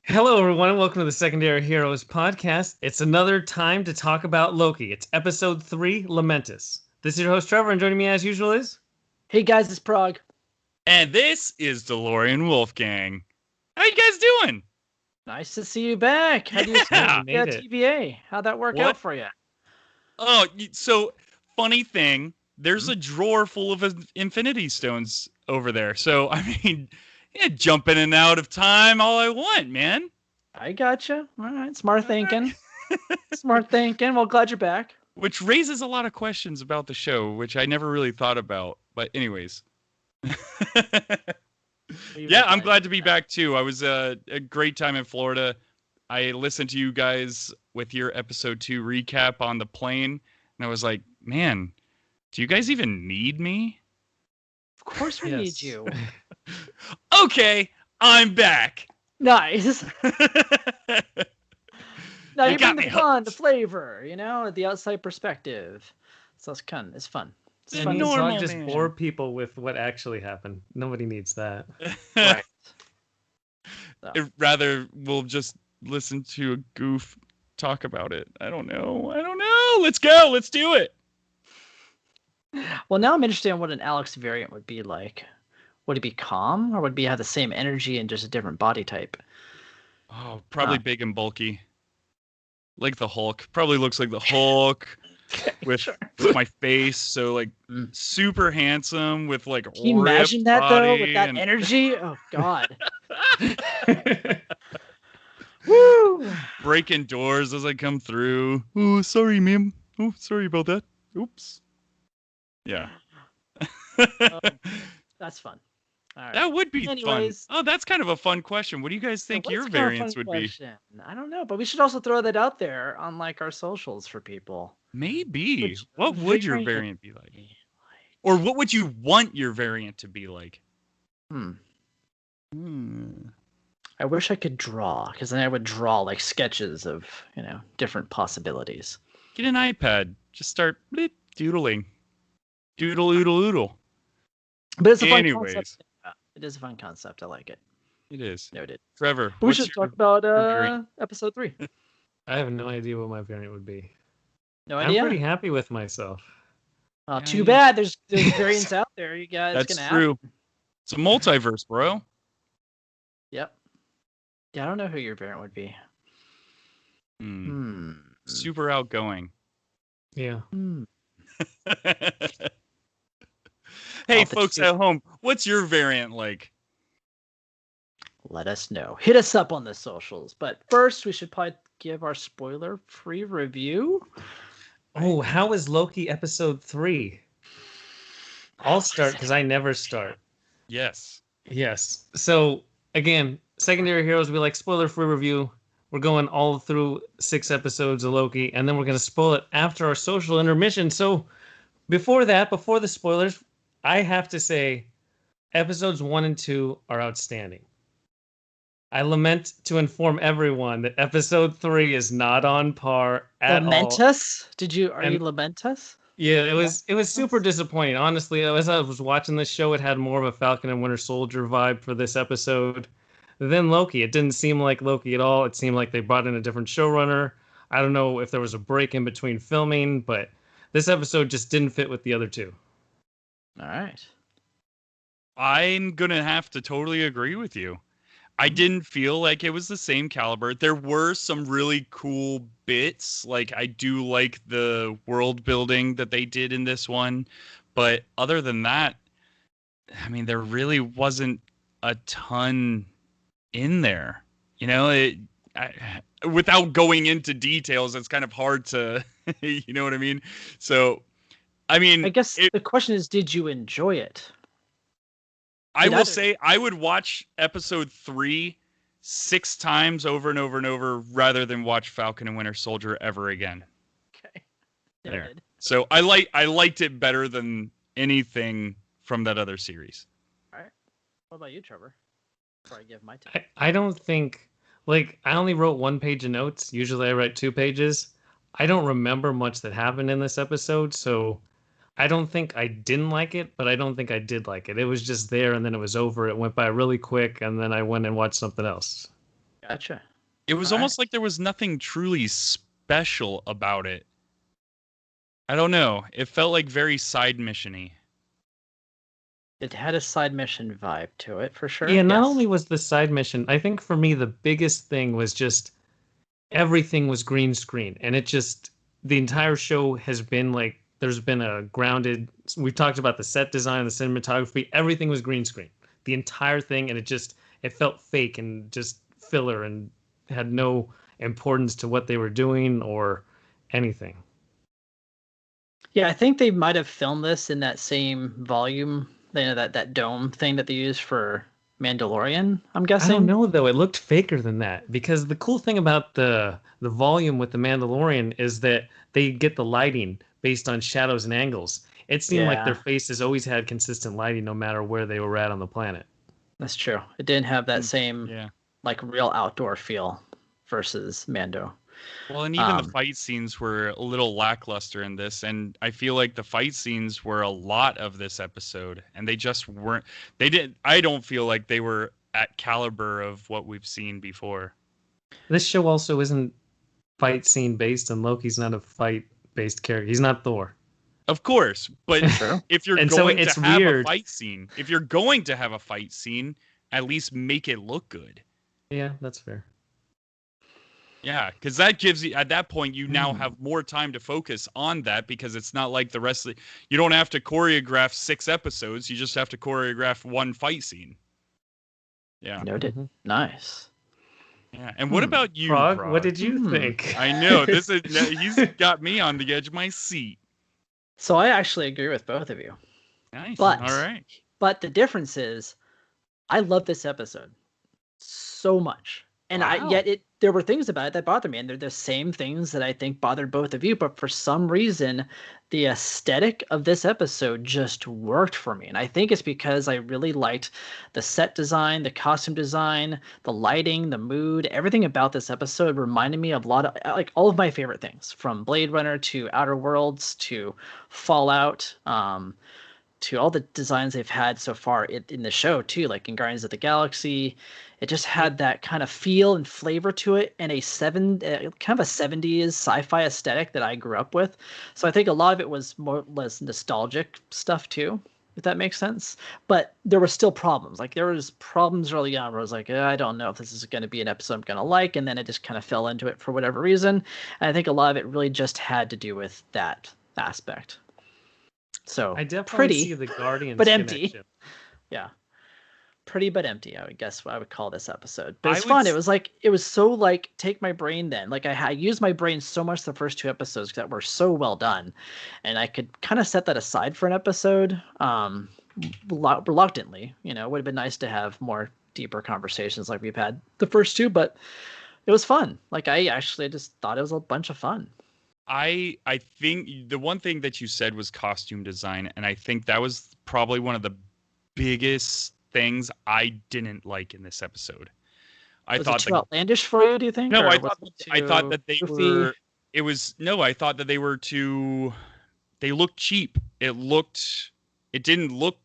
Hello, everyone, and welcome to the Secondary Heroes podcast. It's another time to talk about Loki. It's episode 3, Lamentis. This is your host, Trevor, and joining me as usual is... Hey guys, it's Prague. And this is DeLorean Wolfgang. How you guys doing? Nice to see you back. How do you made it. TVA? How'd that work out for you? Oh, so funny thing, there's a drawer full of Infinity Stones over there. So, I mean, yeah, jump in and out of time all I want, man. I gotcha. All right, smart thinking. Smart thinking. Well, glad you're back. Which raises a lot of questions about the show, which I never really thought about. But anyways. Yeah, I'm glad to be back too. I was a great time in Florida. I listened to you guys with your episode 2 recap on the plane, and I was like, man, do you guys even need me? Of course we need you. Okay, I'm back. Nice. Now you bring got the me fun, hooked. the flavor, the outside perspective. So it's fun. It's fun. It's And fun. let's normal not just man. bore people with what actually happened. Nobody needs that. Right. Rather, we'll just listen to a goof talk about it. I don't know. Let's go. Let's do it. Well, now I'm interested in what an Alex variant would be like. Would it be calm, or would it be have the same energy and just a different body type? Oh, probably big and bulky. Like the Hulk. Probably looks like the Hulk with my face. So like super handsome with like Can you imagine that though with that and... energy? Oh God. Woo! breaking doors as I come through. Oh, sorry, ma'am. Oh, sorry about that. Oops. Yeah. That's fun. All right. That would be Anyways, fun. Oh, that's kind of a fun question. What do you guys think your variants would be? I don't know, but we should also throw that out there on like our socials for people. Maybe. What would your variant be like? Or what would you want your variant to be like? I wish I could draw, because then I would draw like sketches of, different possibilities. Get an iPad. Just start doodling. Doodle, oodle, oodle. But it's a fun concept. It is a fun concept. I like it. It is. Noted. Trevor, we should talk about episode 3. I have no idea what my variant would be. No idea? I'm pretty happy with myself. Too bad. There's variants out there. You guys That's gonna true. have. It's a multiverse, bro. Yep. Yeah, I don't know who your variant would be. Super outgoing. Yeah. Hey, folks at home, what's your variant like? Let us know. Hit us up on the socials. But first, we should probably give our spoiler-free review. Oh, how is Loki episode 3? I'll start because I never start. Yes. So, again, Secondary Heroes, we like spoiler-free review. We're going all through 6 episodes of Loki, and then we're going to spoil it after our social intermission. So, before the spoilers, I have to say, episodes 1 and 2 are outstanding. I lament to inform everyone that episode 3 is not on par at all. Lamentis? Are you Lamentis? Yeah, it was super disappointing. Honestly, as I was watching this show, it had more of a Falcon and Winter Soldier vibe for this episode than Loki. It didn't seem like Loki at all. It seemed like they brought in a different showrunner. I don't know if there was a break in between filming, but this episode just didn't fit with the other two. All right. I'm going to have to totally agree with you. I didn't feel like it was the same caliber. There were some really cool bits. Like, I do like the world building that they did in this one. But other than that, I mean, there really wasn't a ton in there. Without going into details, it's kind of hard to, you know what I mean? So, I mean, I guess the question is, did you enjoy it? I will say I would watch episode 3 6 times over and over and over rather than watch Falcon and Winter Soldier ever again. Okay. There. So I liked it better than anything from that other series. All right. What about you, Trevor? Before I give my take. I don't think, I only wrote 1 page of notes. Usually I write 2 pages. I don't remember much that happened in this episode, so I don't think I didn't like it, but I don't think I did like it. It was just there, and then it was over. It went by really quick, and then I went and watched something else. Gotcha. It was All almost right. like there was nothing truly special about it. I don't know. It felt like very side mission-y. It had a side mission vibe to it for sure. Yeah, not Yes. only was the side mission, I think for me the biggest thing was just everything was green screen, and it just the entire show has been like there's been a grounded. We've talked about the set design, the cinematography, everything was green screen, the entire thing, and it felt fake and just filler and had no importance to what they were doing or anything. Yeah, I think they might have filmed this in that same volume, that dome thing that they used for Mandalorian, I'm I don't guessing. know though. It looked faker than that because the cool thing about the volume with the Mandalorian is that they get the lighting based on shadows and angles. It seemed like their Yeah, faces always had consistent lighting no matter where they were at on the planet. that's true. It didn't have that Mm, same yeah. like real outdoor feel versus Mando. Well, and even the Um, fight scenes were a little lackluster in this, and I feel like the fight scenes were a lot of this episode, and they just weren't. They didn't. I don't feel like they were at caliber of what we've seen before. This show also isn't fight scene based, and Loki's not a fight based character. He's not Thor. Of course, but true. if you're And so going to it's have a weird. fight scene, if you're going to have a fight scene, at least make it look good. Yeah, that's fair. Yeah, because that gives you, at that point, you now Hmm. have more time to focus on that because it's not like the rest of the, you don't have to choreograph 6 episodes. You just have to choreograph one fight scene. Yeah. Noted. Mhm. Nice. Yeah. And what about you, Prague, Prague? what did you Hmm. think? I know he's got me on the edge of my seat. So I actually agree with both of you. Nice. But All right. but the difference is I love this episode so much. And Wow. there were things about it that bothered me, and they're the same things that I think bothered both of you. But for some reason, the aesthetic of this episode just worked for me, and I think it's because I really liked the set design, the costume design, the lighting, the mood, everything about this episode reminded me of a lot of like all of my favorite things, from Blade Runner to Outer Worlds to Fallout. To all the designs they've had so far in the show too, like in Guardians of the Galaxy. It just had that kind of feel and flavor to it, and kind of a 70s sci-fi aesthetic that I grew up with. So I think a lot of it was more or less nostalgic stuff too, if that makes sense. But there were still problems. Like there was problems early on where I was like, I don't know if this is going to be an episode I'm going to like, and then it just kind of fell into it for whatever reason. And I think a lot of it really just had to do with that aspect. So I definitely see pretty, the Guardians but empty. connection. Yeah, pretty but empty. I would guess what I would call this episode. But I it's would fun. s- It was so like take my brain then. Like I used my brain so much the first 2 episodes that were so well done, and I could kind of set that aside for an episode. Reluctantly, it would have been nice to have more deeper conversations like we've had the first two, but it was fun. Like I actually just thought it was a bunch of fun. I think the one thing that you said was costume design, and I think that was probably one of the biggest things I didn't like in this episode. I Was it thought too outlandish for you? Do you think? no, Or I was thought it I thought too that they goofy? were it was no, I thought that they were too they looked cheap. It didn't look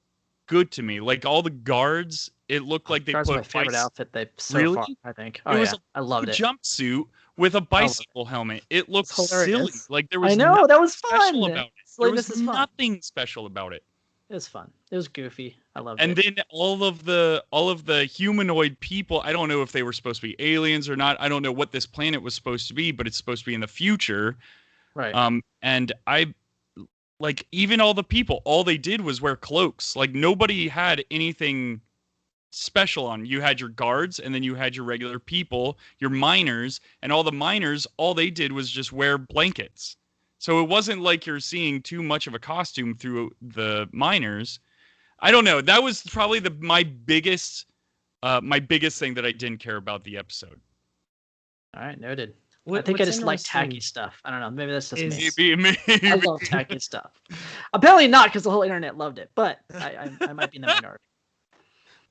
good to me. Like all the guards, it looked like they Guards are my put favorite ice. outfit they so Really? far, I think. It Oh was yeah, I loved a it. jumpsuit with a I loved it. bicycle helmet. It looked It's hilarious. silly. Like there I was know, nothing that was special fun. about it. There was Silliness is fun. nothing special about it. It was fun. It was goofy. I loved And it. then all of the humanoid people, I don't know if they were supposed to be aliens or not. I don't know what this planet was supposed to be, but it's supposed to be in the future. Right. And I like even all the people, all they did was wear cloaks. Like nobody had anything special on. You had your guards, and then you had your regular people, your miners, and all the miners, all they did was just wear blankets. So it wasn't like you're seeing too much of a costume through the miners. I don't know. That was probably my biggest thing that I didn't care about the episode. All right, noted. I What, think I what's just like tacky interesting stuff. I don't know. Maybe that's just is me. Maybe. I love tacky stuff. Apparently not, because the whole internet loved it. But I might be in the minority.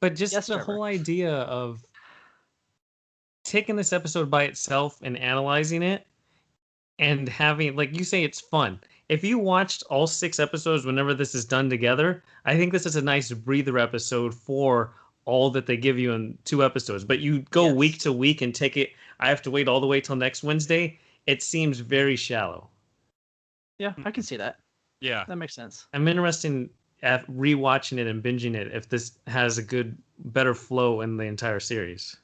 but just Yes, the Trevor. whole idea of taking this episode by itself and analyzing it and having, like you say, it's fun. If you watched all 6 episodes whenever this is done together, I think this is a nice breather episode for all that they give you in 2 episodes. But you go week to week and take it. I have to wait all the way till next Wednesday. It seems very shallow. Yeah, I can see that. Yeah, that makes sense. I'm interested at rewatching it and binging it if this has a better flow in the entire series.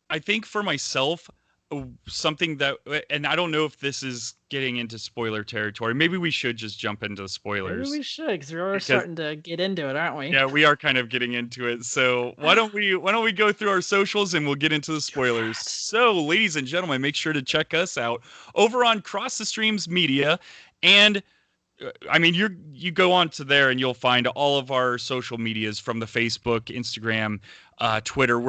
I think for myself, something that, and I don't know if this is getting into spoiler territory. Maybe we should just jump into the spoilers. Maybe we should, because we're starting to get into it, aren't we? Yeah, we are kind of getting into it. So why don't we go through our socials and we'll get into the spoilers. So, ladies and gentlemen, make sure to check us out over on Cross the Streams Media, and I mean, you go on to there and you'll find all of our social medias from the Facebook, Instagram, Twitter.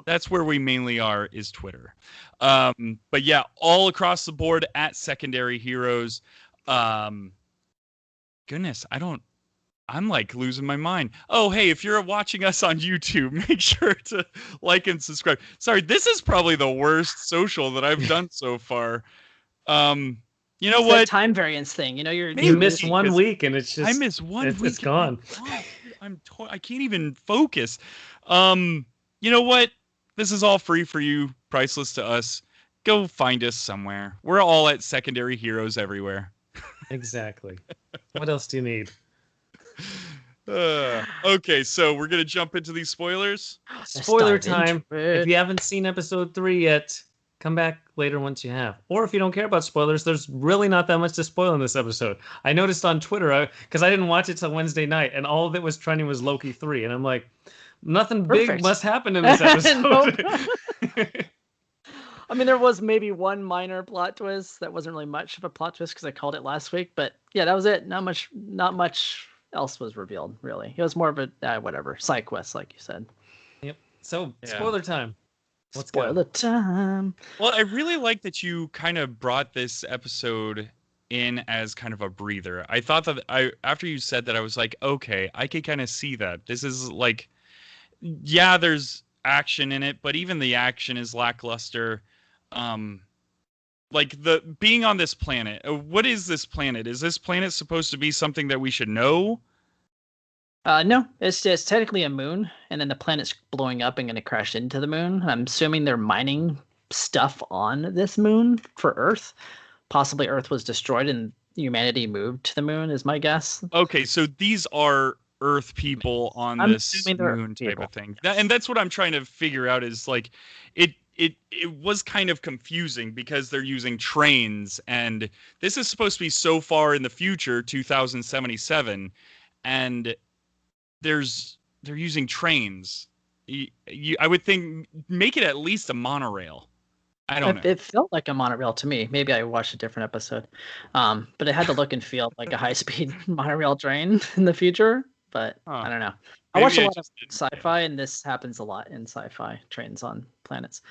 That's where we mainly are, is Twitter. But yeah, all across the board at Secondary Heroes. Goodness, I'm like losing my mind. Oh, hey, if you're watching us on YouTube, make sure to like and subscribe. Sorry, this is probably the worst social that I've done so far. You know it's what? that time variance thing. You know, you miss 1 week and it's just I miss 1 week. It's gone. I can't even focus. You know what? This is all free for you, priceless to us. Go find us somewhere. We're all at Secondary Heroes everywhere. Exactly. What else do you need? Okay, so we're gonna jump into these spoilers. Spoiler time. If you haven't seen episode 3 yet, come back later once you have. Or if you don't care about spoilers, there's really not that much to spoil in this episode. I noticed on Twitter, because I didn't watch it till Wednesday night, and all that was trending was Loki 3. And I'm like, nothing big must happen in this episode. I mean, there was maybe one minor plot twist that wasn't really much of a plot twist because I called it last week. But yeah, that was it. Not much else was revealed, really. It was more of a, whatever, side quest, like you said. Yep. So, spoiler time. Spoiler time. Well, I really like that you kind of brought this episode in as kind of a breather. I thought that after you said that, I was like, okay, I could kind of see that. This is like, yeah, there's action in it, but even the action is lackluster. Like the being on this planet. What is this planet? Is this planet supposed to be something that we should know? No, it's just technically a moon, and then the planet's blowing up and going to crash into the moon. I'm assuming they're mining stuff on this moon for Earth. Possibly Earth was destroyed and humanity moved to the moon, is my guess. Okay, so these are Earth people on this moon type of thing. And that's what I'm trying to figure out is like, it was kind of confusing because they're using trains, and this is supposed to be so far in the future, 2077, and they're using trains. I would think make it at least a monorail. I don't know. It felt like a monorail to me. Maybe I watched a different episode, but it had the look and feel like a high-speed monorail train in the future. But I don't know. I watch a lot of sci-fi, and this happens a lot in sci-fi, trains on planets.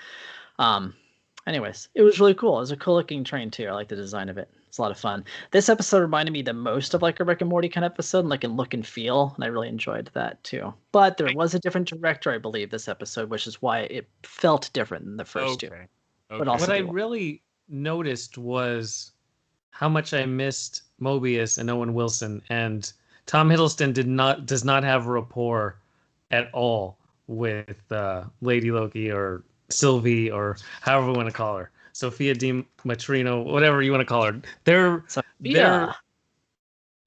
Anyways, it was really cool. It was a cool-looking train too. I like the design of it. It's a lot of fun. This episode reminded me the most of like a Rick and Morty kind of episode, like in look and feel, and I really enjoyed that too. But there was a different director, I believe, this episode, which is why it felt different than the first two. Okay. But also what I really noticed was how much I missed Mobius and Owen Wilson, and Tom Hiddleston does not have rapport at all with Lady Loki or Sylvie or however we want to call her, Sophia Di Matrino, whatever you want to call her. Their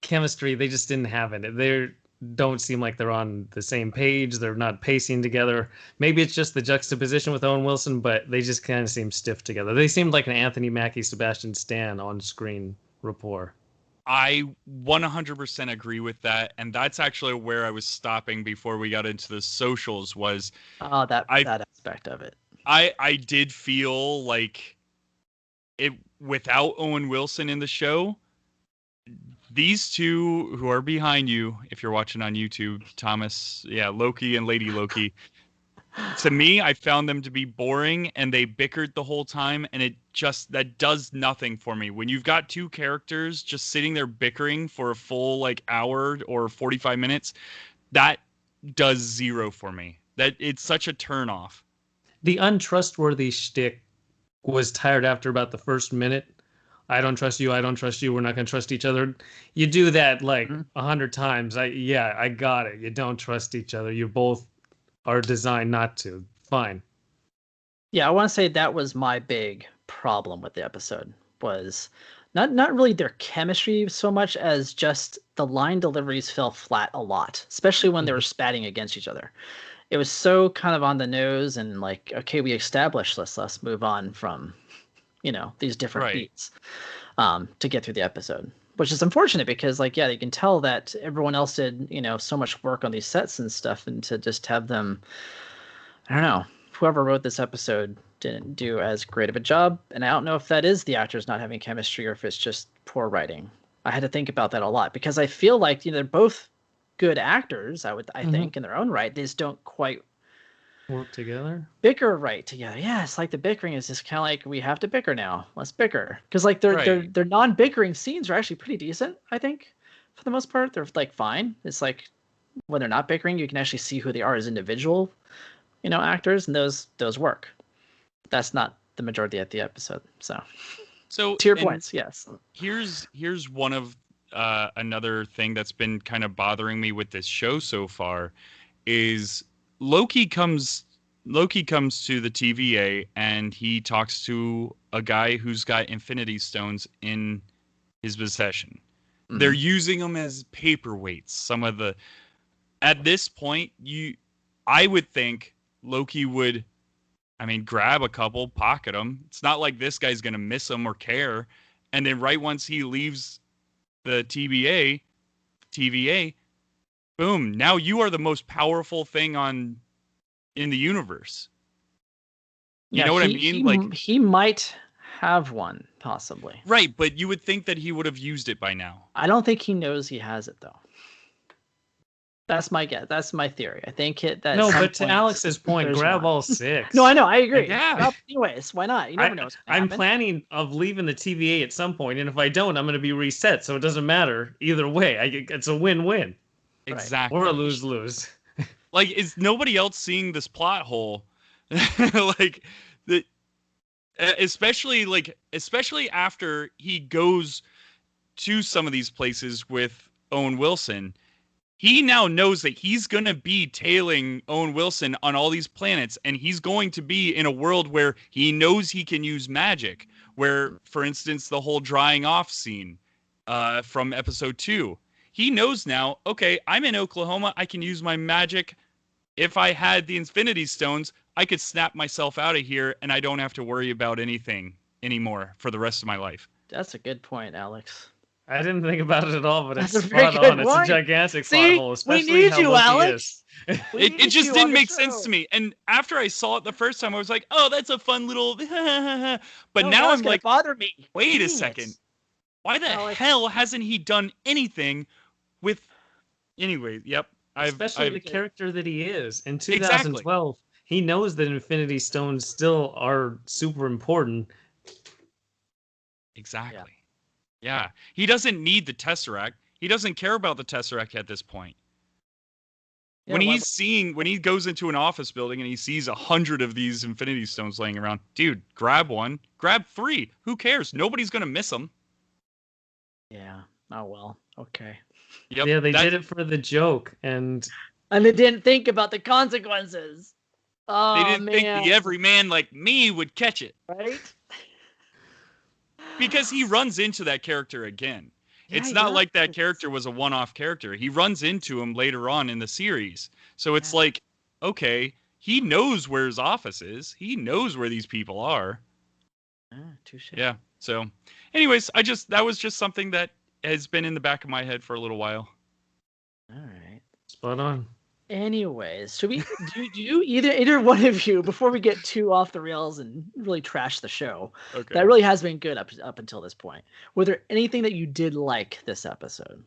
chemistry, they just didn't have it. They don't seem like they're on the same page. They're not pacing together. Maybe it's just the juxtaposition with Owen Wilson, but they just kind of seem stiff together. They seemed like an Anthony Mackie, Sebastian Stan on-screen rapport. I 100% agree with that, and that's actually where I was stopping before we got into the socials. Was that aspect of it. I did feel like it without Owen Wilson in the show. These two who are behind you, if you're watching on YouTube, Thomas, Loki and Lady Loki. To me, I found them to be boring, and they bickered the whole time, and that does nothing for me. When you've got two characters just sitting there bickering for a full like hour or 45 minutes, that does zero for me. That it's such a turnoff. The untrustworthy shtick was tired after about the first minute. I don't trust you. I don't trust you. We're not going to trust each other. You do that like Mhm. 100 times. I got it. You don't trust each other. You both are designed not to. Fine. Yeah, I want to say that was my big problem with the episode was not really their chemistry so much as just the line deliveries fell flat a lot, especially when they were spatting against each other. It was so kind of on the nose and like, okay, we established this, let's move on from, these different Right. beats to get through the episode. Which is unfortunate because, like, yeah, you can tell that everyone else did, so much work on these sets and stuff, and to just have them, I don't know, whoever wrote this episode didn't do as great of a job. And I don't know if that is the actors not having chemistry or if it's just poor writing. I had to think about that a lot because I feel like, they're both good actors, I think, in their own right. They just don't quite Work together. bicker right together. Yeah, it's like the bickering is just kind of like we have to bicker now. Let's bicker because like their Right. their non-bickering scenes are actually pretty decent. I think for the most part they're like fine. It's like when they're not bickering, you can actually see who they are as individual, actors, and those work. That's not the majority of the episode. So So, to your and points, yes. here's one of another thing that's been kind of bothering me with this show so far is Loki comes Loki comes to the TVA and he talks to a guy who's got Infinity Stones in his possession. They're Mhm. using them as paperweights. Some of the At this point, I would think Loki would, I mean, grab a couple, pocket them. It's not like this guy's gonna miss them or care. And then right once he leaves the TVA, boom! Now you are the most powerful thing in the universe. You Yeah, know what I he mean? he Like, he might have one possibly. right? But you would think that he would have used it by now. I don't think he knows he has it though. That's my guess. That's my theory. I think that at No, some but to point Alex's point, there's grab one. all 6. No, I know. I agree. Yeah. Well, anyways, why not? You never know what's gonna I'm happen. planning of leaving the TVA at some point, and if I don't, I'm going to be reset. So it doesn't matter either way. It's a win-win Exactly. or a lose-lose. Like, is nobody else seeing this plot hole? Like, the especially after he goes to some of these places with Owen Wilson, he now knows that he's going to be tailing Owen Wilson on all these planets, and he's going to be in a world where he knows he can use magic. Where, for instance, the whole drying off scene from episode 2, he knows now, okay, I'm in Oklahoma, I can use my magic. If I had the Infinity Stones, I could snap myself out of here, and I don't have to worry about anything anymore for the rest of my life. That's a good point, Alex. I didn't think about it at all, but That's it's a very spot good on. It's a point. gigantic See? plot hole, We especially need how you, Loki Alex. is. We It need just you on didn't the make sense show. to me. And after I saw it the first time, I was like, oh, that's a fun little. But No, now it's I'm gonna like, bother me. wait a Dang second. it. Why the Alex. hell hasn't he done anything with. Anyway, yep. Especially the I've character that he is. In Exactly. 2012, he knows that Infinity Stones still are super important. Exactly. Yeah. He doesn't need the Tesseract. He doesn't care about the Tesseract at this point. Yeah, When he goes into an office building and he sees 100 of these Infinity Stones laying around, dude, grab one, grab 3. Who cares? Nobody's gonna miss them. Yeah. Oh well. Okay. Yep. Yeah, they did it for the joke, and And they didn't think about the consequences. Oh They didn't man. think the everyman like me would catch it, Right? because he runs into that character again. Yeah, It's he not like that does. character was a one-off character. He runs into him later on in the series. So it's Yeah. like, okay, he knows where his office is. He knows where these people are. Touche. Yeah. So, anyways, that was just something that has been in the back of my head for a little while. All right. spot on. Anyways, should we do you either one of you before we get too off the rails and really trash the show? Okay. That really has been good up until this point. Were there anything that you did like this episode?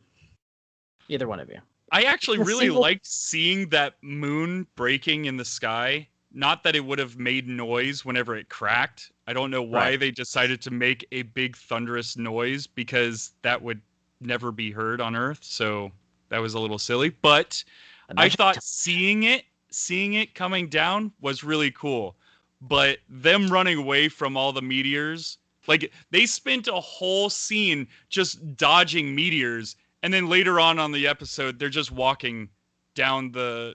Either one of you. I actually A really single- liked seeing that moon breaking in the sky. Not that it would have made noise whenever it cracked. I don't know why Right. they decided to make a big thunderous noise, because that would never be heard on Earth. So that was a little silly. But I thought seeing it coming down was really cool. But them running away from all the meteors Like, they spent a whole scene just dodging meteors, and then later on the episode, they're just walking down the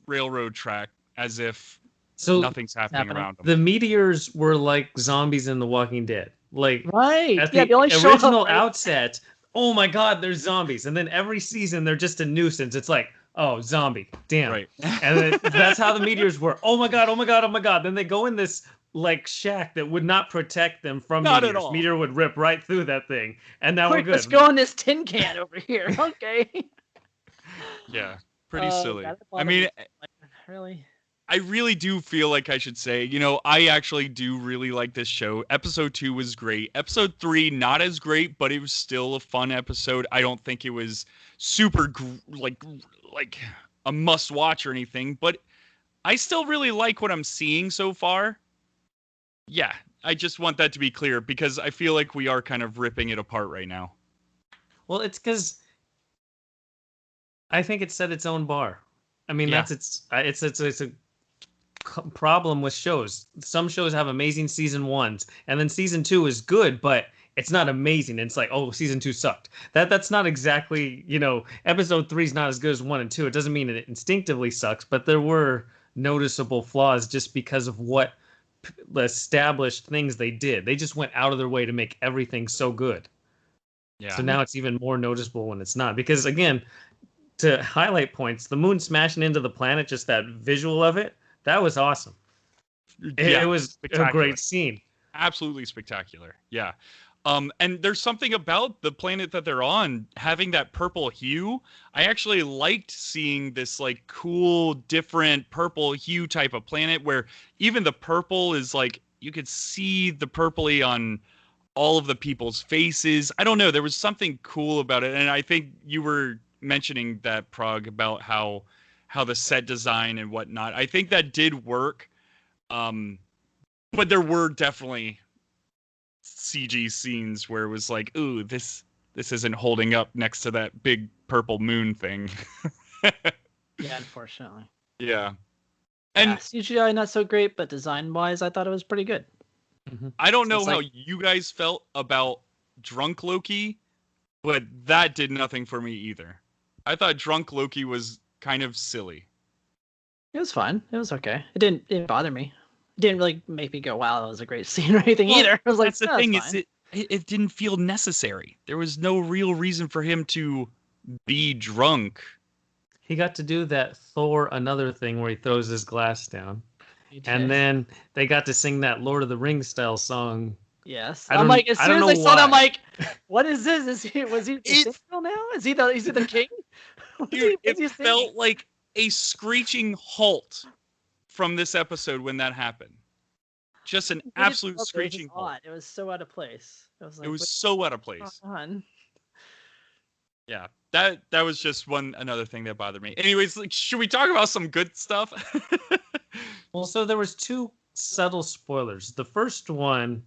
railroad track as if So nothing's happening around them. the meteors were like zombies in The Walking Dead. Like Right. at Yeah, the they only show up, original right? outset, oh my god, there's zombies. And then every season they're just a nuisance. It's like, oh, zombie. Damn. Right. And then that's how the meteors were. Oh my god, oh my god, oh my god. Then they go in this like shack that would not protect them from Not at meteors. all. Meteor would rip right through that thing. And now we're good. Let's go in this tin can over here. Okay. Yeah. Pretty silly. God, I mean, really? I really do feel like I should say, I actually do really like this show. Episode 2 was great. Episode 3, not as great, but it was still a fun episode. I don't think it was super like a must watch or anything, but I still really like what I'm seeing so far. Yeah, I just want that to be clear because I feel like we are kind of ripping it apart right now. Well, it's because I think it set its own bar. I mean, Yeah. that's it's a problem with shows. Some shows have amazing season 1s, and then season 2 is good, but it's not amazing. It's like, oh, season 2 sucked. That's not exactly, episode 3 is not as good as 1 and 2. It doesn't mean it instinctively sucks, but there were noticeable flaws just because of what established things they did. They just went out of their way to make everything so good. Yeah. So now it's even more noticeable when it's not. Because again, to highlight points, the moon smashing into the planet, just that visual of it, that was awesome. It was a great scene. Absolutely spectacular. Yeah. And there's something about the planet that they're on having that purple hue. I actually liked seeing this like cool, different purple hue type of planet where even the purple is like, you could see the purpley on all of the people's faces. I don't know. There was something cool about it. And I think you were mentioning that, Prague, about how the set design and whatnot. I think that did work. But there were definitely CG scenes where it was like, ooh, this isn't holding up next to that big purple moon thing. Yeah, unfortunately. Yeah. And CGI not so great, but design-wise, I thought it was pretty good. Mm-hmm. I don't know how you guys felt about Drunk Loki, but that did nothing for me either. I thought Drunk Loki was kind of silly. It was fine. It was okay. It didn't bother me. It didn't really make me go, wow, that was a great scene or anything either. I was like, that's the thing, is it didn't feel necessary. There was no real reason for him to be drunk. He got to do that Thor another thing where he throws his glass down. And then they got to sing that Lord of the Rings style song. Yes. I'm like, as soon as I saw that, I'm like, what is this? Was he the now? Is he the king? Dude, it felt like a screeching halt from this episode when that happened. Just an absolute screeching halt. It was so out of place. It was so out of place. Yeah, that was just another thing that bothered me. Anyways, should we talk about some good stuff? Well, so there was 2 subtle spoilers. The first one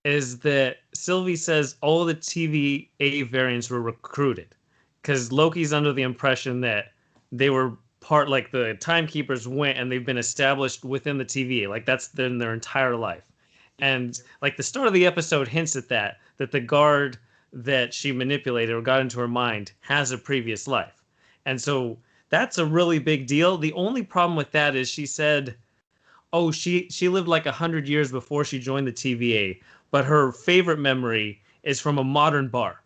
is that Sylvie says all the TVA variants were recruited because Loki's under the impression that they were part, like the timekeepers went and they've been established within the TVA. Like that's been their entire life. And like the start of the episode hints at that the guard that she manipulated or got into her mind has a previous life. And so that's a really big deal. The only problem with that is she said, oh, she lived like 100 years before she joined the TVA, but her favorite memory is from a modern bar.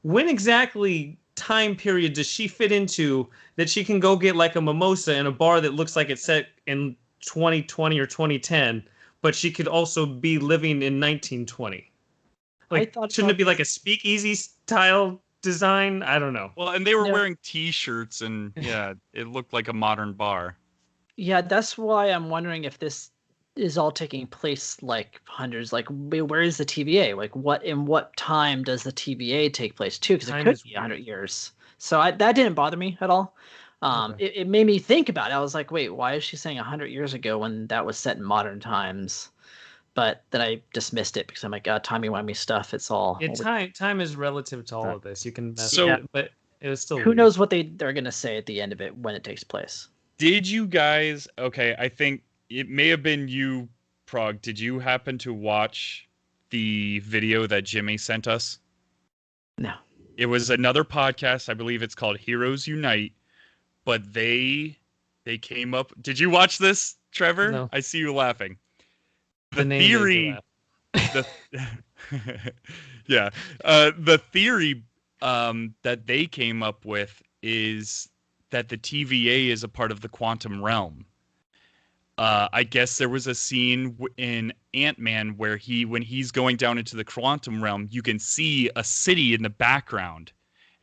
When exactly time period does she fit into that she can go get like a mimosa in a bar that looks like it's set in 2020 or 2010, but she could also be living in 1920? Like, shouldn't it be like a speakeasy style design? I don't know. Well, and they were wearing T-shirts, and yeah, it looked like a modern bar. Yeah, that's why I'm wondering if this is all taking place like hundreds. Like, where is the TVA? Like, in what time does the TVA take place too? Because it could be 100 years. So that didn't bother me at all. It made me think about it. I was like, wait, why is she saying 100 years ago when that was set in modern times? But then I dismissed it because I'm like, timey-wimey stuff. It's all... time is relative to all of this. You can mess it, but it was still... Who knows what they're going to say at the end of it when it takes place. Did you guys... Okay, I think it may have been you, Prague. Did you happen to watch the video that Jimmy sent us? No. It was another podcast. I believe it's called Heroes Unite. But they came up. Did you watch this, Trevor? No. I see you laughing. The name made me laugh. The yeah, the theory that they came up with is that the TVA is a part of the quantum realm. I guess there was a scene in Ant-Man where when he's going down into the quantum realm, you can see a city in the background,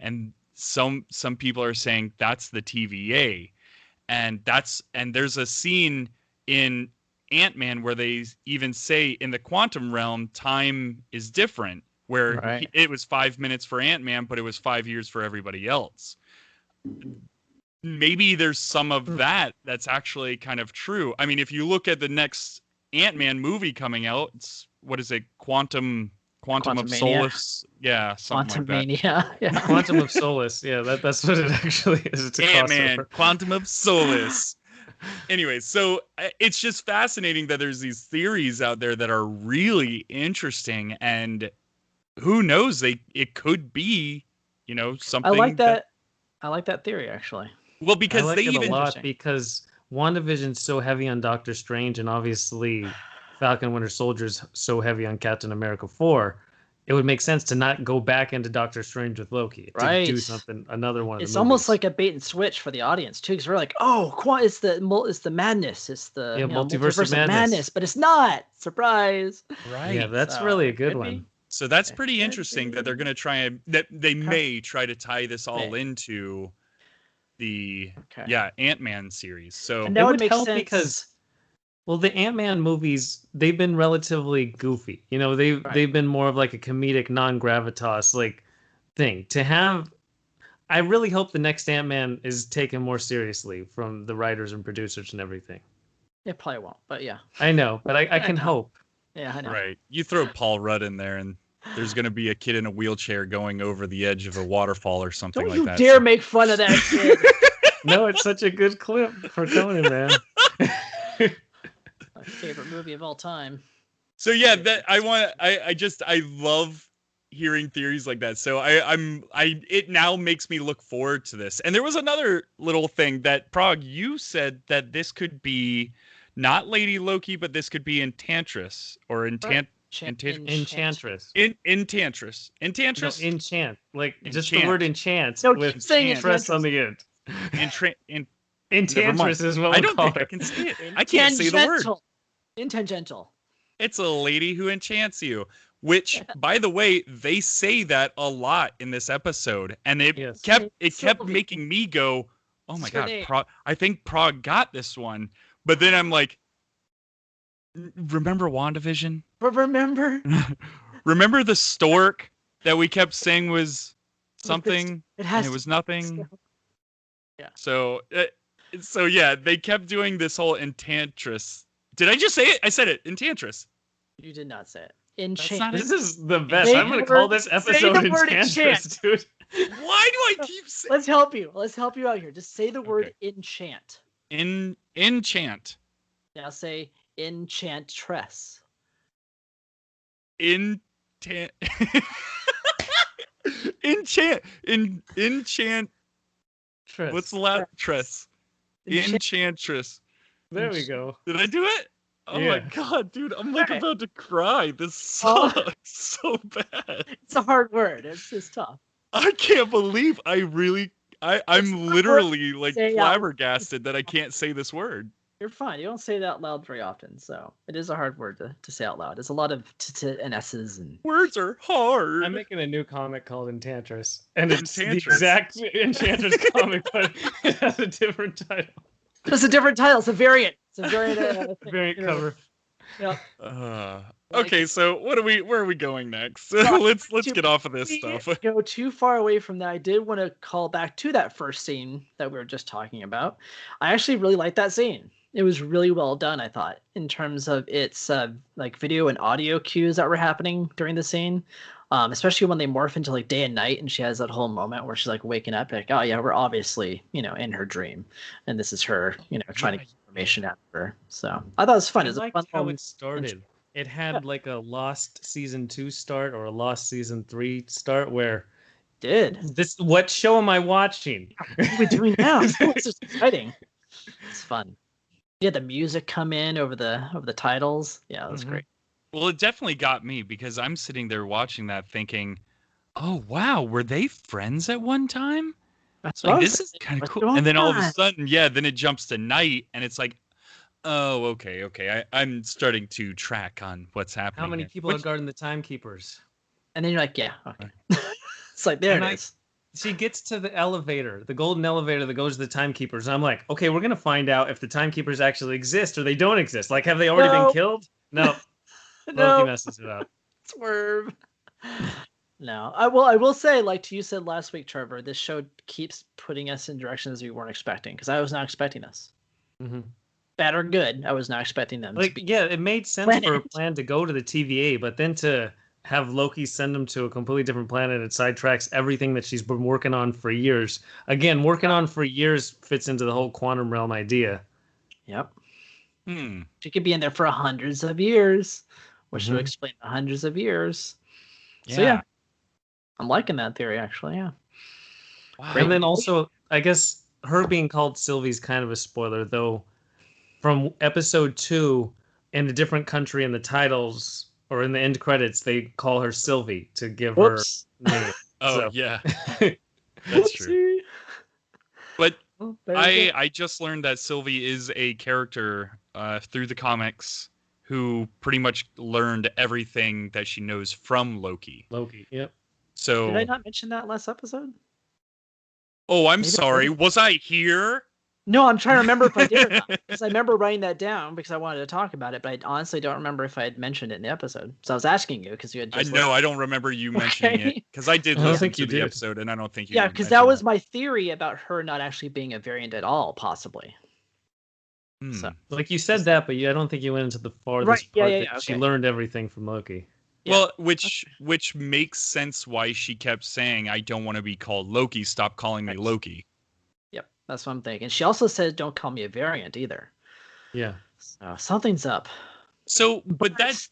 and some people are saying that's the TVA, and there's a scene in Ant-Man where they even say in the quantum realm time is different, where it was 5 minutes for Ant-Man, but it was 5 years for everybody else. Maybe there's some of that's actually kind of true. I mean, if you look at the next Ant-Man movie coming out, it's, what is it, Quantum of Solace? Yeah, something like that. Yeah. Quantum of Solace. Yeah, that's what it actually is. It's a Ant-Man, crossover. Quantum of Solace. Anyway, so it's just fascinating that there's these theories out there that are really interesting, and who knows, it could be, something. I like that theory, actually. Well, because I like they it even a lot because WandaVision's so heavy on Doctor Strange, and obviously Falcon Winter Soldier's so heavy on Captain America 4. It would make sense to not go back into Doctor Strange with Loki to do something, another one. It's almost like a bait and switch for the audience too, because we're like, oh, it's the madness, it's the multiverse of madness, but it's not. Surprise! Right? Yeah, that's really a good one. So that's pretty interesting that they're going to try and that they may try to tie this all into the Ant-Man series. So and that would make help sense because the Ant-Man movies, they've been relatively goofy. They've been more of like a comedic non-gravitas like thing. To have, I really hope the next Ant-Man is taken more seriously from the writers and producers and everything. It probably won't, but yeah. I know, but I can hope. Yeah, I know. Right. You throw Paul Rudd in there and there's going to be a kid in a wheelchair going over the edge of a waterfall or something like that. Don't you dare make fun of that kid. No, it's such a good clip for Conan, man. My favorite movie of all time. So yeah, I love hearing theories like that. So it now makes me look forward to this. And there was another little thing that Prague, you said that this could be not Lady Loki, but this could be Enchantress or Enchantress. Enchantress. Enchantress. No, enchant. Like just Enchant. the word enchant No, with saying stress on the end. Enchantress is what I we don't call think it. I can say it. I can't say the word. Intangential. It's a lady who enchants you. Which, by the way, they say that a lot in this episode, and it kept making me go, "Oh my god, I think Prague got this one." But then I'm like, remember WandaVision? But remember the stork that we kept saying was something, and it was nothing. Yeah. So yeah, they kept doing this whole Enchantress. Did I just say it? I said it. Enchantress. You did not say it. Enchant. This is the best. I'm going to call this episode Enchantress, dude. Why do I keep saying? Let's help you. Let's help you out here. Just say the word enchant. Enchant. Now say enchantress. Enchant. What's the last tress? Enchantress. There we go. Did I do it? Oh Yeah. my god, dude! I'm like about to cry. This sucks so bad. It's a hard word. It's just tough. I can't believe I'm literally like flabbergasted that I can't say this word. You're fine. You don't say it out loud very often, so it is a hard word to say out loud. There's a lot of t and s's and words are hard. I'm making a new comic called Enchantress, and it's the exact Enchantress comic, but it has a different title. It's a different title. It's a variant. It's a variant. Variant cover. Yeah. Okay, so where are we going next? let's get off of this stuff. Go too far away from that. I did want to call back to that first scene that we were just talking about. I actually really liked that scene. It was really well done, I thought, in terms of its like video and audio cues that were happening during the scene. Especially when they morph into like day and night, and she has that whole moment where she's like waking up, like, oh yeah, we're obviously in her dream, and this is her, trying to get information out of her. So I thought it was fun. I liked how it started. it had like a Lost season 2 start or a Lost season 3 start where what show am I watching? What are we doing now? This is exciting. It's fun. Yeah, the music come in over the titles. Yeah, that was great. Well, it definitely got me because I'm sitting there watching that thinking, oh wow, were they friends at one time? That's like this is kind of cool. And then all of a sudden, then it jumps to night and it's like, oh, okay. I'm starting to track on what's happening. How many people are guarding the timekeepers? And then you're like, yeah, okay. It's like, there it is. She gets to the elevator, the golden elevator that goes to the timekeepers. And I'm like, okay, we're going to find out if the timekeepers actually exist or they don't exist. Like, have they already been killed? No. Loki messes it up. Swerve. No. I will say, like you said last week, Trevor, this show keeps putting us in directions we weren't expecting, because I was not expecting this. Bad or good, I was not expecting them. It made sense for a plan to go to the TVA, but then to have Loki send them to a completely different planet, it sidetracks everything that she's been working on for years. Again, working on for years fits into the whole quantum realm idea. Yep. She could be in there for hundreds of years, which would explain the hundreds of years. So yeah, I'm liking that theory, actually. Yeah. Wow. And then also, I guess her being called Sylvie's kind of a spoiler, though. From episode 2, in a different country, in the titles or in the end credits, they call her Sylvie to give her name. Yeah, that's true. But I just learned that Sylvie is a character through the comics who pretty much learned everything that she knows from Loki. Yep. So did I not mention that last episode? Oh, I'm sorry. Was I here? No, I'm trying to remember if I did or not. Because I remember writing that down because I wanted to talk about it, but I honestly don't remember if I had mentioned it in the episode. So I was asking you because you had just... I don't remember you mentioning it. Because I did listen to the episode, and I don't think you Yeah, because that was my theory about her not actually being a variant at all, possibly. So, like you said that, but I don't think you went into the farthest part that she learned everything from Loki. Well, which makes sense why she kept saying, I don't want to be called Loki. Stop calling me Loki. Yep, that's what I'm thinking. She also says, don't call me a variant either. Yeah. So something's up. So, but that's...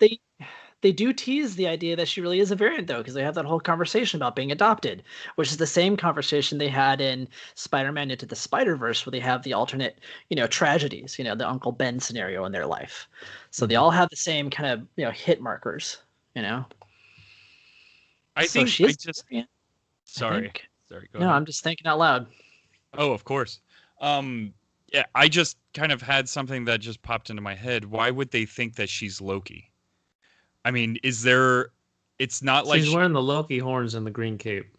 They do tease the idea that she really is a variant, though, because they have that whole conversation about being adopted, which is the same conversation they had in Spider-Man Into the Spider-Verse, where they have the alternate, tragedies, the Uncle Ben scenario in their life. So they all have the same kind of, hit markers, I think she is Sorry. Go ahead. No, I'm just thinking out loud. Oh, of course. Yeah, I just kind of had something that just popped into my head. Why would they think that she's Loki? I mean, it's not like she's wearing the Loki horns and the green cape.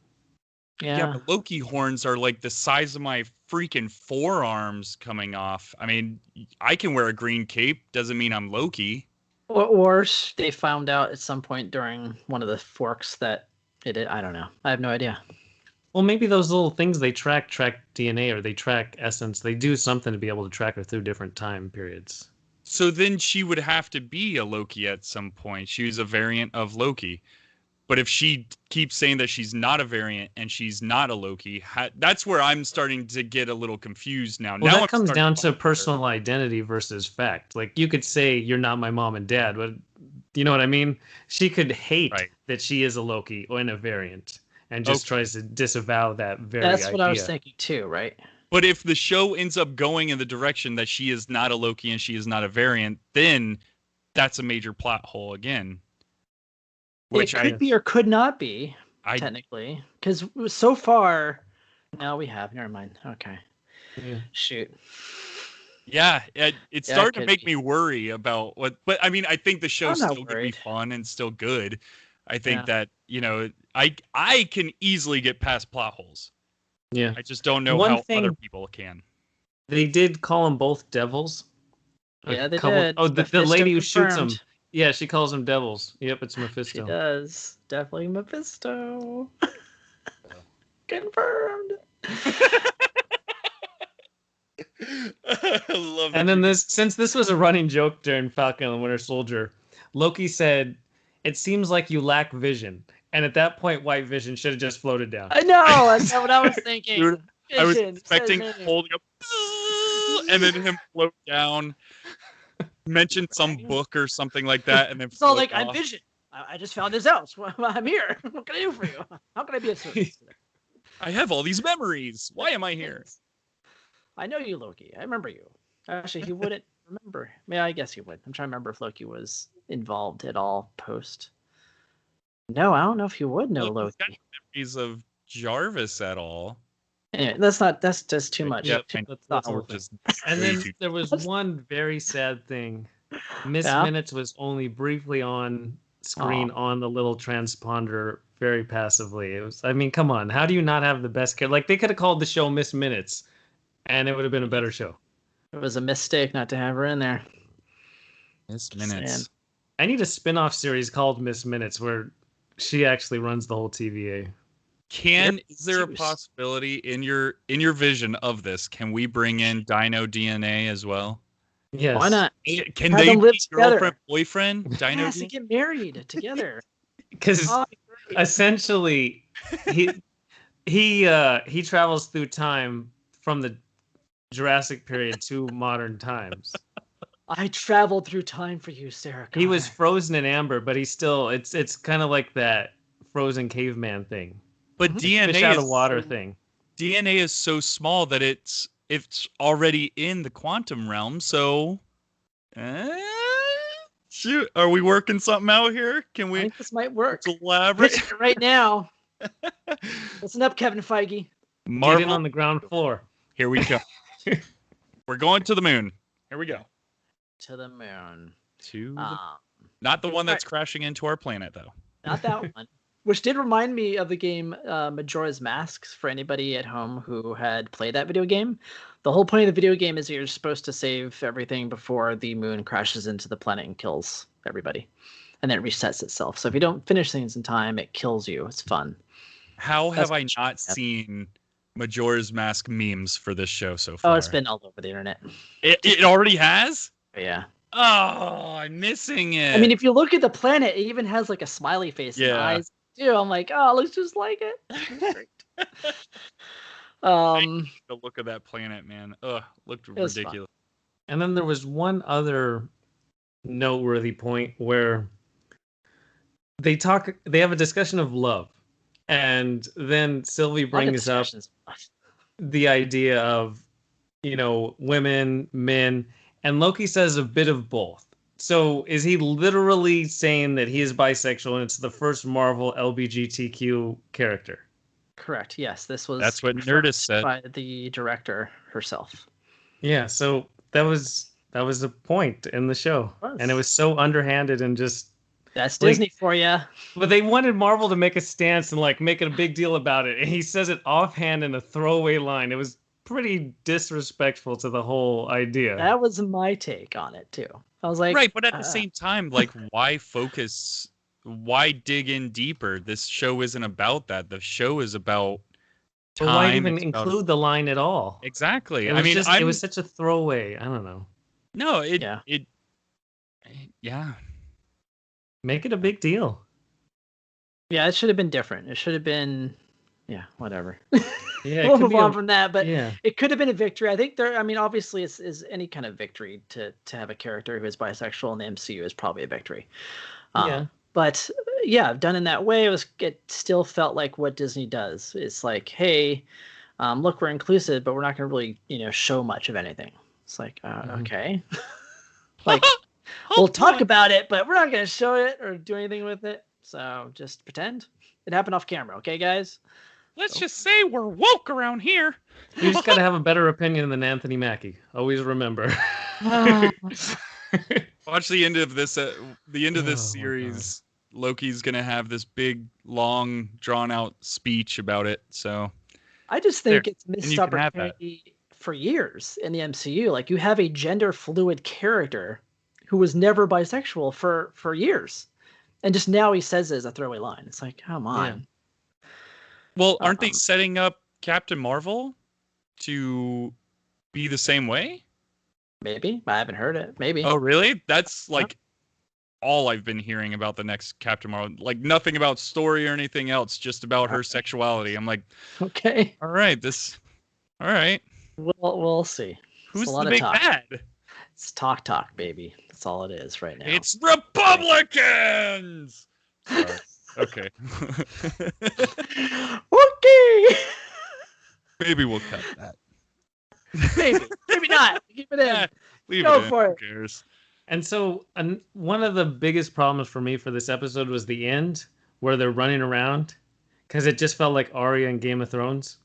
Yeah, but Loki horns are like the size of my freaking forearms coming off. I mean, I can wear a green cape. Doesn't mean I'm Loki. Or they found out at some point during one of the forks that it did. I don't know. I have no idea. Well, maybe those little things they track DNA or they track essence. They do something to be able to track her through different time periods. So then she would have to be a Loki at some point. She was a variant of Loki. But if she keeps saying that she's not a variant and she's not a Loki, that's where I'm starting to get a little confused now. Well, that comes down to personal identity versus fact. Like, you could say you're not my mom and dad, but you know what I mean? She could hate that she is a Loki or a variant and just tries to disavow that very idea. That's what I was thinking too, right? But if the show ends up going in the direction that she is not a Loki and she is not a variant, then that's a major plot hole again. Which it could be or could not be, technically. Because so far... No, we have. Never mind. Okay. Yeah. Shoot. Yeah, it's starting to make me worry about what... But, I mean, I think the show's still going to be fun and still good. I think that, I can easily get past plot holes. Yeah. I just don't know how other people can. They did call them both devils. Yeah, they did. Oh, the lady who shoots them. Yeah, she calls them devils. Yep, it's Mephisto. She does. Definitely Mephisto. Confirmed. I love it. And then since this was a running joke during Falcon and the Winter Soldier, Loki said, "It seems like you lack vision." And at that point, White Vision should have just floated down. I know. That's what I was thinking. Dude, I was expecting holding up and then him float down. mention some book or something like that, and then It's all flip like, I'm off. Vision. I just found this out. I'm here. What can I do for you? How can I be of service today? I have all these memories. Why am I here? I know you, Loki. I remember you. Actually, he wouldn't remember. Yeah, I guess he would. I'm trying to remember if Loki was involved at all post. No, I don't know if he would know Loki's got Loki. memories of Jarvis at all. Anyway, that's just too much. Yep, Too that's much the whole We're thing. just And way then too- there was one very sad thing. Miss Yeah? Minutes was only briefly on screen on the little transponder very passively. It was, I mean, come on. How do you not have the best character? Like, they could have called the show Miss Minutes, and it would have been a better show. It was a mistake not to have her in there. Miss Just saying. Minutes. I need a spin-off series called Miss Minutes where she actually runs the whole TVA. Is there a Juice. possibility in your vision of this? Can we bring in Dino DNA as well? Yes. Why not? Can Have they them live be together. girlfriend boyfriend? Dino Yes, to DNA? get married together. Because Oh, great. essentially, he travels through time from the Jurassic period to modern times. I traveled through time for you, Sarah. He was Connor. frozen in amber, but he's still it's kind of like that frozen caveman thing. But Mhm. DNA Fish out is of water thing. DNA is so small that it's already in the quantum realm. So, shoot, are we working something out here? Can I we think this might work. elaborate? Pitching it right now. Listen up, Kevin Feige. Get in Marvel, on the ground floor. here we go. We're going to the moon. Here we go. To the moon. Not the one that's crashing into our planet, though. Not that one. Which did remind me of the game Majora's Masks for anybody at home who had played that video game. The whole point of the video game is that you're supposed to save everything before the moon crashes into the planet and kills everybody. And then it resets itself. So if you don't finish things in time, it kills you. It's fun. How have I That's- not seen Majora's Mask memes for this show so far? Oh, it's been all over the internet. It already has? But yeah. Oh, I'm missing it. I mean, if you look at the planet, it even has like a smiley face and Yeah. eyes too. I'm like, oh, it looks just like it. Great. The look of that planet, man. Ugh, looked was fun. ridiculous. And then there was one other noteworthy point where they have a discussion of love. And then Sylvie brings up the idea of, women, men, and Loki says a bit of both. So is he literally saying that he is bisexual and it's the first Marvel LGBTQ character? Correct. Yes, this was. That's what Nerdist said. By the director herself. Yeah, so that was a point in the show. And it was so underhanded and just That's like, Disney for you. But they wanted Marvel to make a stance and like make it a big deal about it. And he says it offhand in a throwaway line. It was pretty disrespectful to the whole idea. That was my take on it too. I was like, Right, but at the same time, like, why focus? Why dig in deeper? This show isn't about that. The show is about time. But why even It's about- include the line at all? Exactly. It was it was such a throwaway. I don't know. No, Yeah. Yeah. Make it a big deal. yeah, it should have been different. It should have been, yeah, whatever. Yeah, it We'll could move be on from that, but yeah. it could have been a victory. I think obviously is any kind of victory to have a character who is bisexual in the MCU is probably a victory. Yeah. But yeah, done in that way, it still felt like what Disney does. It's like, hey, look, we're inclusive, but we're not going to really, show much of anything. It's like, okay, like we'll talk about it, but we're not going to show it or do anything with it. So just pretend it happened off camera, okay, guys? Let's just say we're woke around here. You just got to have a better opinion than Anthony Mackie. Always remember. Watch the end of this. The end of this Oh, my series. Loki's gonna have this big, long, drawn-out speech about it. So I just think There. it's missed you can have that. opportunity for years in the MCU. Like, you have a gender fluid character who was never bisexual for years, and just now he says it as a throwaway line. It's like, come on. well, aren't they Um, setting up Captain Marvel to be the same way? Maybe I haven't heard it. Maybe. Oh, really? That's like all I've been hearing about the next Captain Marvel. Like nothing about story or anything else, just about her sexuality. I'm like, Okay. all right. All right. We'll see. Who's a lot the of big talk. bad? It's talk, baby. That's all it is right now. It's Republicans. Sorry. Okay. Okay. Maybe we'll cut that. Maybe not. Keep it in. Yeah, leave Go it in. for Who it. cares? And so one of the biggest problems for me for this episode was the end where they're running around because it just felt like Arya in Game of Thrones.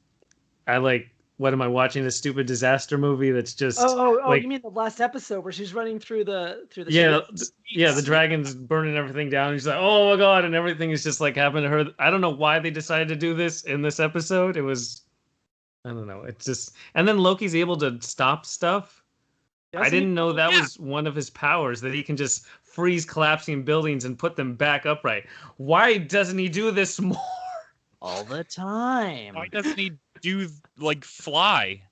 What am I watching? This stupid disaster movie that's just Oh! You mean the last episode where she's running through the the dragon's burning everything down. He's like, oh my god, and everything is just like happened to her. I don't know why they decided to do this in this episode. It was, I don't know. It's just, and then Loki's able to stop stuff. I didn't know that was one of his powers, that he can just freeze collapsing buildings and put them back upright. Why doesn't he do this more? All the time. Why doesn't he fly?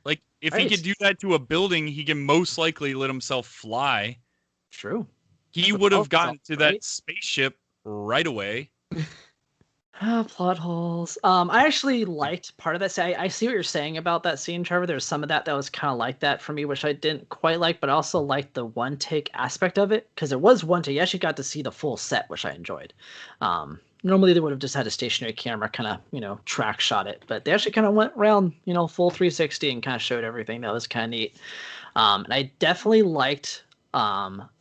Like, if he could do that to a building, he can most likely let himself fly. True. He would have gotten to that spaceship right away. Plot holes. I actually liked part of that. I see what you're saying about that scene, Trevor. There's some of that was kind of like that for me, which I didn't quite like, but I also liked the one take aspect of it because it was one take. You actually got to see the full set, which I enjoyed. Normally they would have just had a stationary camera kind of, track shot it, but they actually kind of went around, full 360 and kind of showed everything. That was kind of neat. And I definitely liked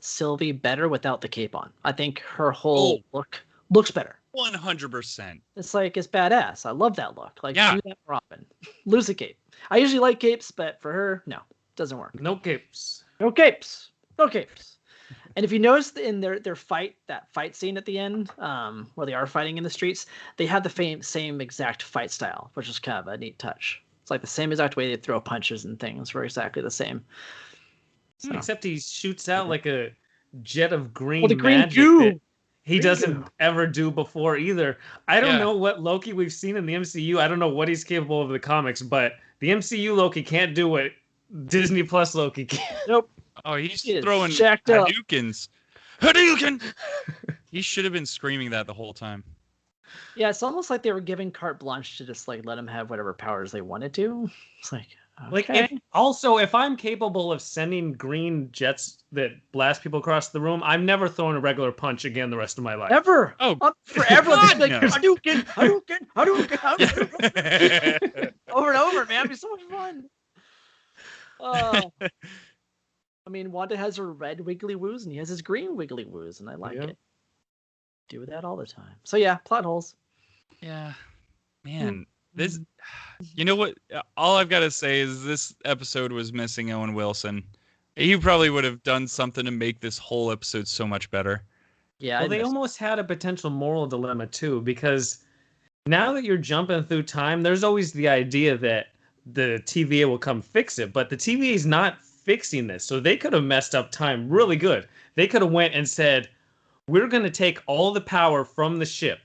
Sylvie better without the cape on. I think her whole look looks better. 100%. It's badass. I love that look. Do that more often. Lose a cape. I usually like capes, but for her, no, doesn't work. No capes. No capes. No capes. And if you notice in their fight scene at the end, where they are fighting in the streets, they have the same exact fight style, which is kind of a neat touch. It's like the same exact way they throw punches and things were exactly the same. So. Except he shoots out like a jet of green the green magic goo. that he doesn't ever do before either. I don't know what Loki we've seen in the MCU. I don't know what he's capable of in the comics, but the MCU Loki can't do what Disney Plus Loki can. Nope. Oh, he's throwing Hadoukens. Hadouken! He should have been screaming that the whole time. Yeah, it's almost like they were giving carte blanche to just let him have whatever powers they wanted to. It's like, okay. If I'm capable of sending green jets that blast people across the room, I'm never throwing a regular punch again the rest of my life. Ever. Oh, forever. God, like, no. Hadouken. Over and over, man. It'd be so much fun. I mean, Wanda has her red wiggly woos and he has his green wiggly woos, and I like it. Do that all the time. So yeah, plot holes. Yeah, man. This, you know what? All I've got to say is this episode was missing Owen Wilson. He probably would have done something to make this whole episode so much better. Yeah, well, they almost had a potential moral dilemma too, because now that you're jumping through time, there's always the idea that the TVA will come fix it, but the TVA is not fixing this, so they could have messed up time really good. They could have went and said, we're going to take all the power from the ship,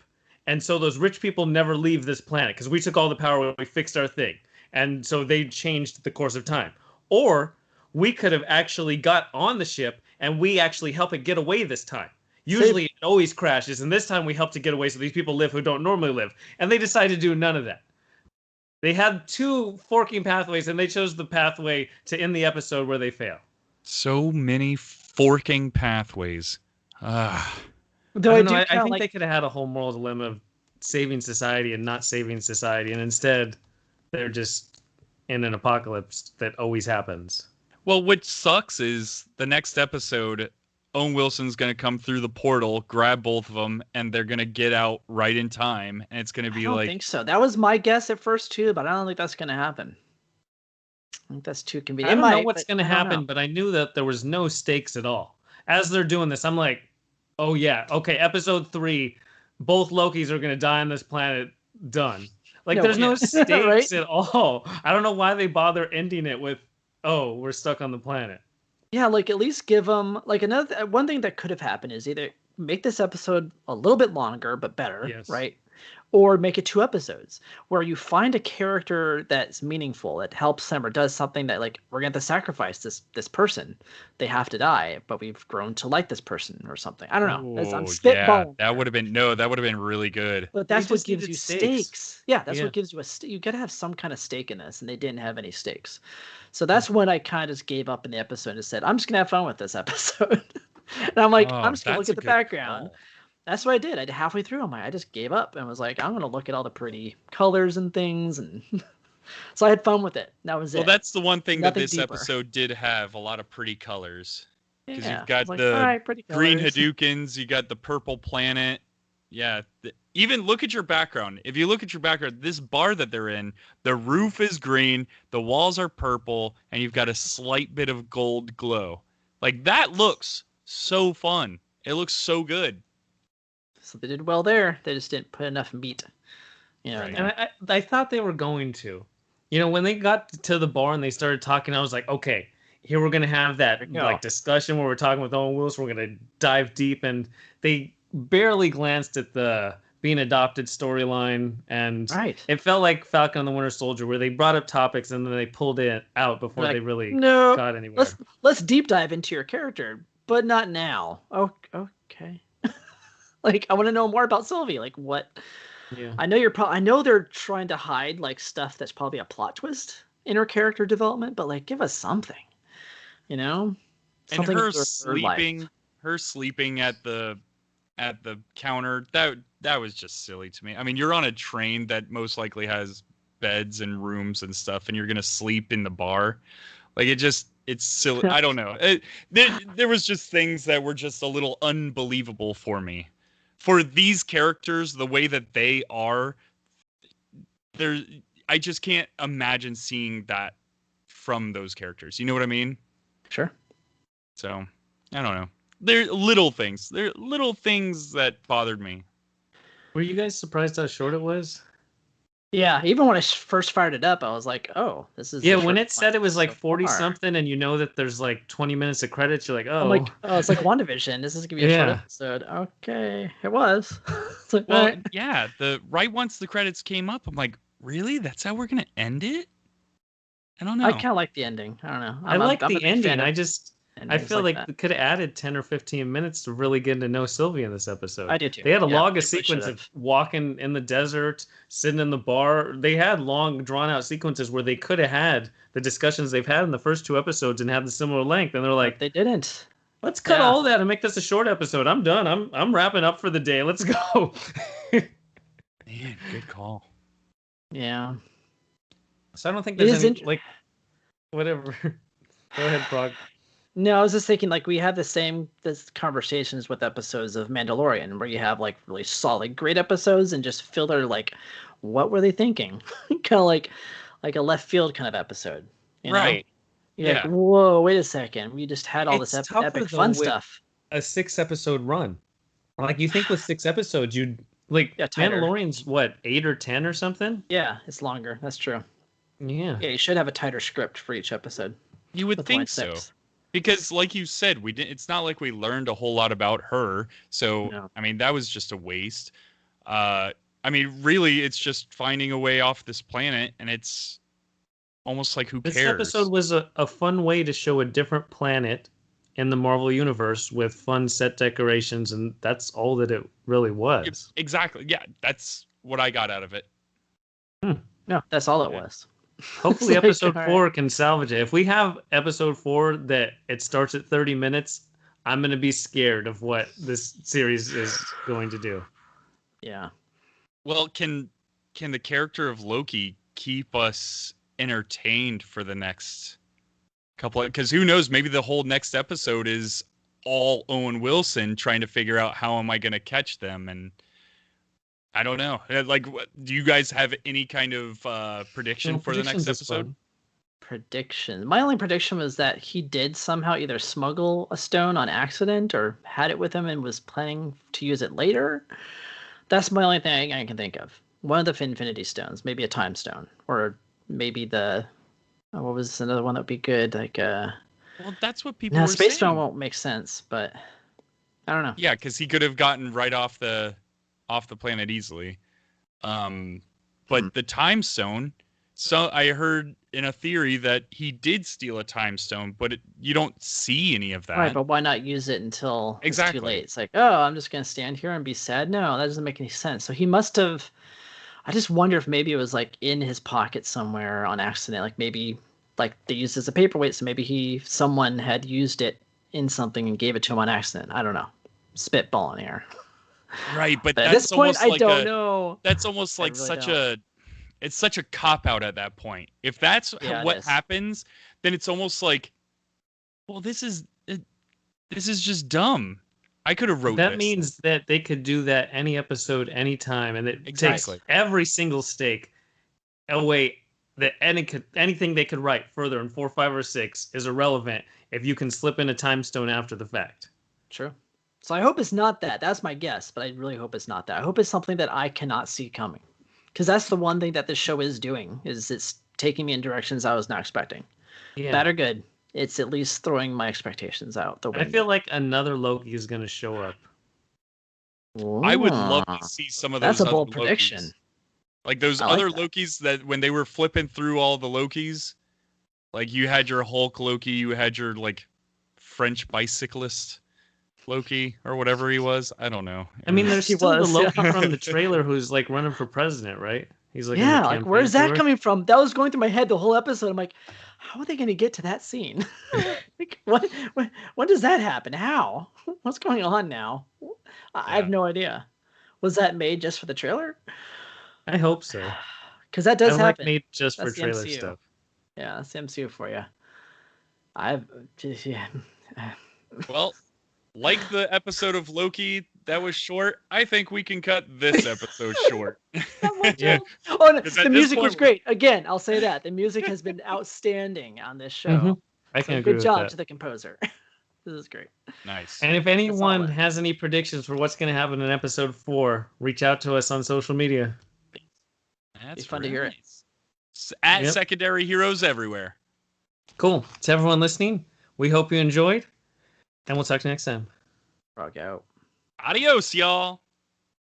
and so those rich people never leave this planet because we took all the power when we fixed our thing, and so they changed the course of time. Or we could have actually got on the ship and we actually help it get away this time. Usually it always crashes, and this time we help to get away so these people live who don't normally live. And they decided to do none of that. They had two forking pathways, and they chose the pathway to end the episode where they fail. So many forking pathways. I think they could have had a whole moral dilemma of saving society and not saving society, and instead they're just in an apocalypse that always happens. Well, what sucks is the next episode, Owen Wilson's going to come through the portal, grab both of them, and they're going to get out right in time. And it's going to be I don't think so. That was my guess at first, too, but I don't think that's going to happen. I think that's too convenient. I don't know what's going to happen, but I knew that there was no stakes at all. As they're doing this, I'm like, oh, yeah, okay, episode 3, both Lokis are going to die on this planet, done. Like, there's no stakes right? at all. I don't know why they bother ending it with, oh, we're stuck on the planet. Yeah, like at least give them like one thing that could have happened is either make this episode a little bit longer but better, right? Or make it 2 episodes where you find a character that's meaningful, that helps them or does something that, like, we're going to sacrifice this person. They have to die, but we've grown to like this person or something. I don't know. I'm Oh yeah, spitballing. that would have been that would have been really good. But They that's what just gives needed you stakes. stakes. Yeah, that's Yeah. what gives you you got to have some kind of stake in this, and they didn't have any stakes. So that's when I kind of just gave up in the episode and said, I'm just going to have fun with this episode. And I'm like, I'm Oh, just going to look that's a at the good background. call. That's what I did. Halfway through, I just gave up and was like, I'm gonna look at all the pretty colors and things, and so I had fun with it. That was Well, it. that's the one thing that Nothing this deeper. episode did have, a lot of pretty colors. Because Yeah, you've got I was like, the all right, pretty green colors. Hadoukens, you got the purple planet. Yeah, even look at your background. If you look at your background, this bar that they're in, the roof is green, the walls are purple, and you've got a slight bit of gold glow. Like, that looks so fun. It looks so good. So they did well there. They just didn't put enough meat. You know, Right. And I thought they were going to. You know, when they got to the bar and they started talking, I was like, okay, here we're gonna have that Yeah. like discussion where we're talking with Owen Wilson. We're gonna dive deep, and they barely glanced at the being adopted storyline, and right. it felt like Falcon and the Winter Soldier, where they brought up topics and then they pulled it out before Like, they really no, got anywhere. let's deep dive into your character, but not now. Oh, okay. Like, I want to know more about Sylvie. Like, what? Yeah. I know I know they're trying to hide like stuff that's probably a plot twist in her character development, but like, give us something. You know, And something her in sleeping, at the counter, that was just silly to me. I mean, you're on a train that most likely has beds and rooms and stuff, and you're gonna sleep in the bar. Like, it's silly. I don't know. There was just things that were just a little unbelievable for me. For these characters, the way that they are, I just can't imagine seeing that from those characters. You know what I mean? Sure. So, I don't know. They're little things. They're little things that bothered me. Were you guys surprised how short it was? Yeah, even when I first fired it up, I was like, "Oh, this is." Yeah, the when short it said it was like so 40 far. something, and you know that there's like 20 minutes of credits, you're like, oh. I'm like, oh, it's like WandaVision. This is gonna be a short Yeah. episode. Okay, it was. It's like, Well, all right. yeah, right once the credits came up, I'm like, really? That's how we're gonna end it? I don't know. I kind of like the ending. I don't know. I like I'm a the big fan ending. of I endings feel like that. they could have added 10 or 15 minutes to really get to know Sylvie in this episode. I do too. They had a Yeah, long they sequence should've. of walking in the desert, sitting in the bar. They had long, drawn out sequences where they could have had the discussions they've had in the first 2 episodes and had the similar length. And they're But like, they didn't. let's cut Yeah. all that and make this a short episode. I'm done. I'm wrapping up for the day. Let's go. Man, good call. Yeah. So I don't think It there's is any like whatever. Go ahead, Prague. No, I was just thinking like we have this conversations with episodes of Mandalorian where you have like really solid, great episodes and just filler like, what were they thinking? Kind of like a left field kind of episode. You know? Right. You're like, Yeah. whoa, wait a second. We just had all this It's tougher, epic though, fun with stuff. a 6-episode run. Like you think with 6 episodes, you'd like Yeah, tighter. Mandalorian's what 8 or 10 or something? Yeah, it's longer. That's true. Yeah. Yeah, you should have a tighter script for each episode. You would With only think so. 6. Because, like you said, we didn't. It's not like we learned a whole lot about her. So, No. I mean, that was just a waste. I mean, really, it's just finding a way off this planet, and it's almost like, who This cares? episode was a fun way to show a different planet in the Marvel universe with fun set decorations, and that's all that it really was. Exactly. Yeah, that's what I got out of it. No, that's all it Yeah. was. Hopefully, It's like, episode all right. 4 can salvage it. If we have episode 4 that it starts at 30 minutes, I'm going to be scared of what this series is going to do. Yeah. Well, can the character of Loki keep us entertained for the next couple? Because who knows? Maybe the whole next episode is all Owen Wilson trying to figure out how am I going to catch them, and I don't know. Like, do you guys have any kind of prediction No, for the next predictions is episode? fun. Prediction. My only prediction was that he did somehow either smuggle a stone on accident or had it with him and was planning to use it later. That's my only thing I can think of. One of the Infinity Stones, maybe a Time Stone, or maybe what was another one that would be good? Like Well, that's what people no, were Space saying. Stone won't make sense, but I don't know. Yeah, because he could have gotten right off the planet easily. But the time stone. So I heard in a theory that he did steal a time stone, but you don't see any of that. Right, but why not use it until it's too late? It's like, oh, I'm just gonna stand here and be sad. No, that doesn't make any sense. So he must have. I just wonder if maybe it was like in his pocket somewhere on accident. Like maybe like they used it as a paperweight, so maybe someone had used it in something and gave it to him on accident. I don't know. Spitballing here. Right, but at that's this point, almost like I don't know. That's almost like really it's such a cop out at that point. If that's what happens, then it's almost like, well, this is just dumb. I could have wrote that this. Means that they could do that any episode, anytime, and it takes every single stake away. That anything they could write further in 4, 5, or 6 is irrelevant if you can slip in a time stone after the fact. True. So I hope it's not that. That's my guess, but I really hope it's not that. I hope it's something that I cannot see coming. Because that's the one thing that this show is doing, is it's taking me in directions I was not expecting. Yeah. Bad or good, it's at least throwing my expectations out the window. I feel like another Loki is going to show up. Ooh. I would love to see some of those. That's a bold prediction. Lokis. Like those other Lokis that when they were flipping through all the Lokis, like you had your Hulk Loki, you had your like French bicyclist Loki or whatever he was. I don't know. I mean, there's still the Loki from the trailer who's like running for president, right? He's like, like where's that coming from? That was going through my head the whole episode. I'm like, how are they going to get to that scene? Like, when does that happen? How? What's going on now? I have no idea. Was that made just for the trailer? I hope so. Because that does happen. Made just for trailer stuff. Yeah, that's the MCU for you. Well, like the episode of Loki that was short, I think we can cut this episode short. Yeah. Oh, no, the music was great. Again, I'll say that. The music has been outstanding on this show. Mm-hmm. I can agree good with job that. to the composer. This is great. Nice. And if anyone has any predictions for what's going to happen in episode 4, reach out to us on social media. That's fun to hear it. At Secondary Heroes everywhere. Cool. To everyone listening, we hope you enjoyed, and we'll talk to you next time. Rock out. Adios, y'all.